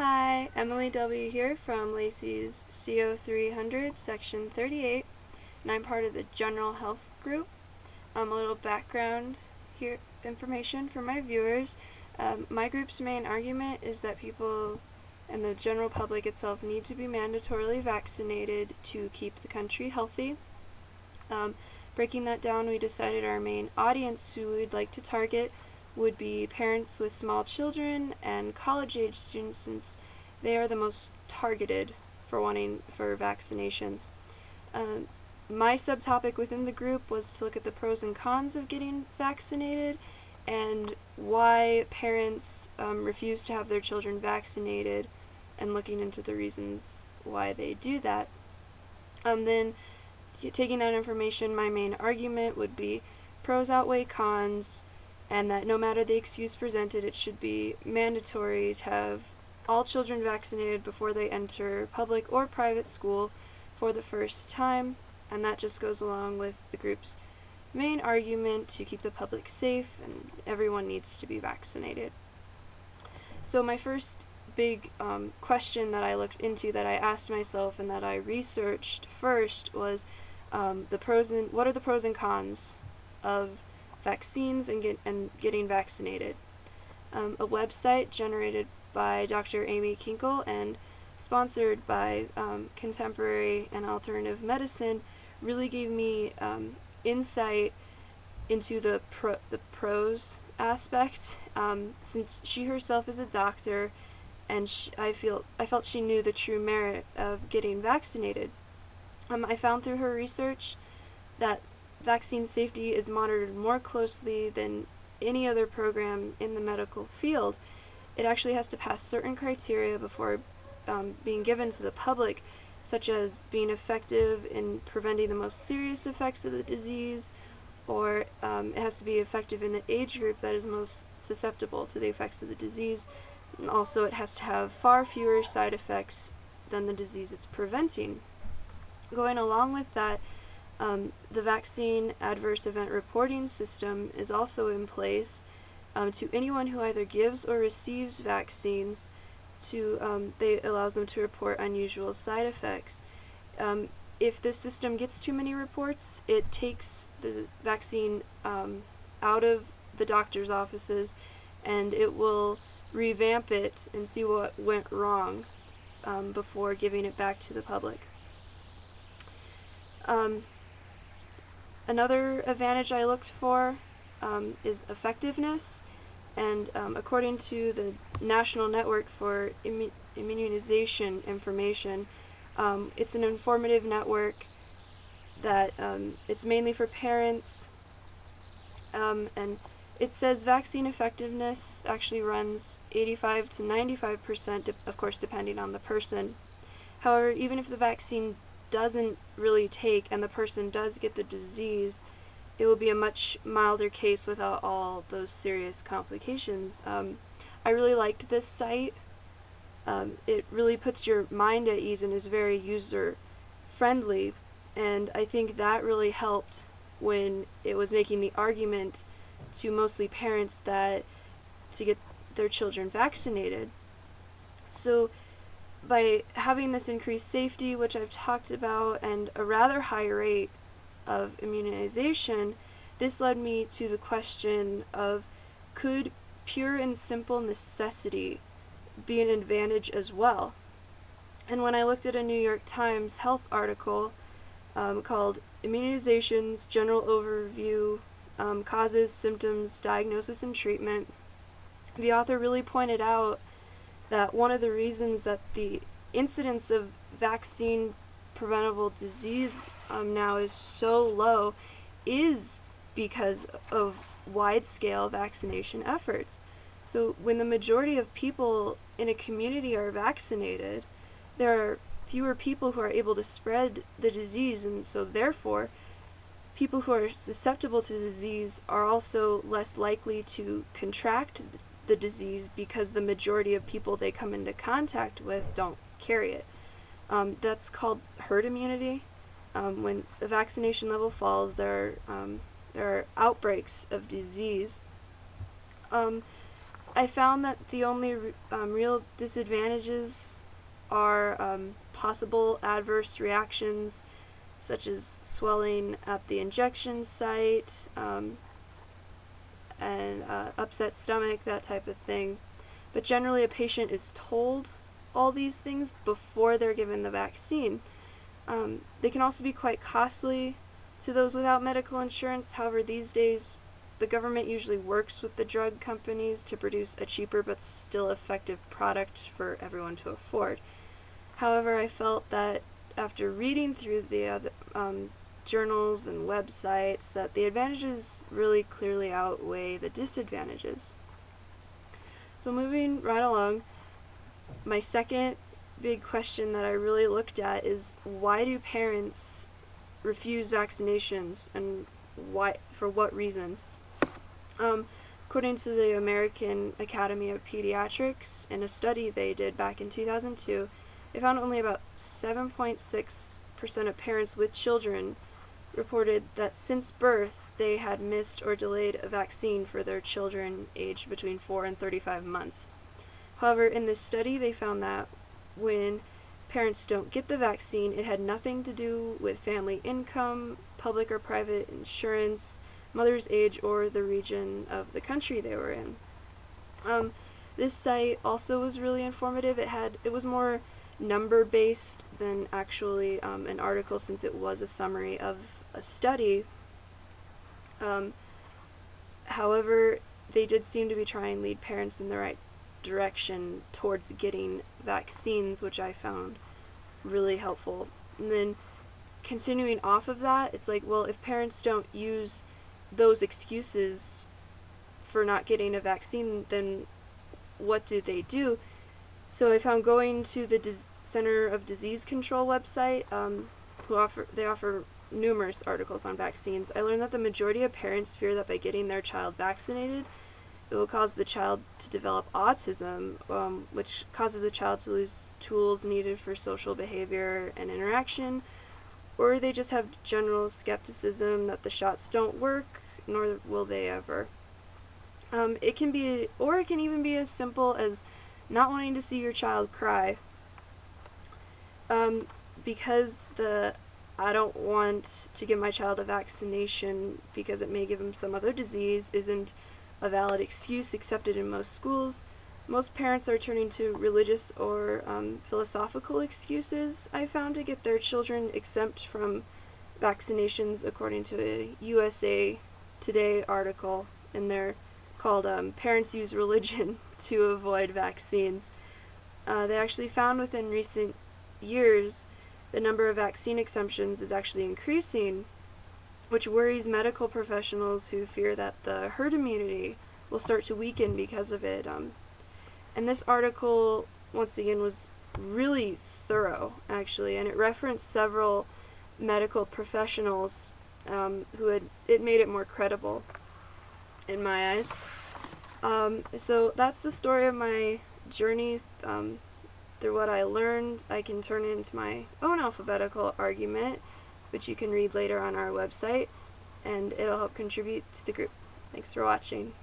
Hi, Emily W. here from Lacey's CO300 section 38, and I'm part of the general health group. A little background here information for my viewers. My group's main argument is that people and the general public itself need to be mandatorily vaccinated to keep the country healthy. Breaking that down, we decided our main audience who we'd like to target would be parents with small children and college-age students, since they are the most targeted for vaccinations. My subtopic within the group was to look at the pros and cons of getting vaccinated and why parents refuse to have their children vaccinated, and looking into the reasons why they do that. Then, taking that information, my main argument would be pros outweigh cons, and that no matter the excuse presented, it should be mandatory to have all children vaccinated before they enter public or private school for the first time, and that just goes along with the group's main argument to keep the public safe, and everyone needs to be vaccinated. So my first big question that I looked into, that I asked myself and that I researched first, was what are the pros and cons of vaccines and getting vaccinated. A website generated by Dr. Amy Kinkle and sponsored by Contemporary and Alternative Medicine really gave me insight into the pros aspect, since she herself is a doctor, and I felt she knew the true merit of getting vaccinated. I found through her research that vaccine safety is monitored more closely than any other program in the medical field. It actually has to pass certain criteria before being given to the public, such as being effective in preventing the most serious effects of the disease, or it has to be effective in the age group that is most susceptible to the effects of the disease, and also it has to have far fewer side effects than the disease it's preventing. Going along with that, the vaccine adverse event reporting system is also in place to anyone who either gives or receives vaccines. It allows them to report unusual side effects. If this system gets too many reports, it takes the vaccine out of the doctor's offices, and it will revamp it and see what went wrong before giving it back to the public. Another advantage I looked for is effectiveness, and according to the National Network for Immunization Information, it's an informative network that it's mainly for parents, and it says vaccine effectiveness actually runs 85 to 95%, of course depending on the person. However, even if the vaccine doesn't really take and the person does get the disease, it will be a much milder case without all those serious complications. I really liked this site. It really puts your mind at ease and is very user friendly, and I think that really helped when it was making the argument to mostly parents that to get their children vaccinated. So by having this increased safety, which I've talked about, and a rather high rate of immunization, this led me to the question of, could pure and simple necessity be an advantage as well? And when I looked at a New York Times health article called Immunizations General Overview, Causes, Symptoms, Diagnosis, and Treatment, the author really pointed out that one of the reasons that the incidence of vaccine preventable disease now is so low is because of wide-scale vaccination efforts. So when the majority of people in a community are vaccinated, there are fewer people who are able to spread the disease, and so therefore people who are susceptible to the disease are also less likely to contract the disease, because the majority of people they come into contact with don't carry it. That's called herd immunity. When the vaccination level falls, there are outbreaks of disease. I found that the only real disadvantages are possible adverse reactions such as swelling at the injection site and upset stomach, that type of thing. But generally a patient is told all these things before they're given the vaccine. They can also be quite costly to those without medical insurance. However, these days the government usually works with the drug companies to produce a cheaper but still effective product for everyone to afford. However, I felt that after reading through the other journals and websites that the advantages really clearly outweigh the disadvantages. So moving right along, my second big question that I really looked at is, why do parents refuse vaccinations, and why, for what reasons? According to the American Academy of Pediatrics, in a study they did back in 2002, they found only about 7.6% of parents with children reported that since birth they had missed or delayed a vaccine for their children aged between 4 and 35 months. However, in this study they found that when parents don't get the vaccine, it had nothing to do with family income, public or private insurance, mother's age, or the region of the country they were in. This site also was really informative. It was more number based than actually an article, since it was a summary of a study. However, they did seem to be trying to lead parents in the right direction towards getting vaccines, which I found really helpful. And then continuing off of that, it's like, well, if parents don't use those excuses for not getting a vaccine, then what do they do? So I found, going to the Center of Disease Control website, they offer numerous articles on vaccines. I learned that the majority of parents fear that by getting their child vaccinated, it will cause the child to develop autism, which causes the child to lose tools needed for social behavior and interaction, or they just have general skepticism that the shots don't work, nor will they ever. It can even be as simple as not wanting to see your child cry. Because I don't want to give my child a vaccination because it may give him some other disease isn't a valid excuse accepted in most schools. Most parents are turning to religious or philosophical excuses, I found, to get their children exempt from vaccinations, according to a USA Today article, and they're called Parents Use Religion to Avoid Vaccines. They actually found within recent years the number of vaccine exemptions is actually increasing, which worries medical professionals who fear that the herd immunity will start to weaken because of it. And this article, once again, was really thorough, actually, and it referenced several medical professionals it made it more credible in my eyes. So that's the story of my journey through what I learned. I can turn it into my own alphabetical argument, which you can read later on our website, and it'll help contribute to the group. Thanks for watching.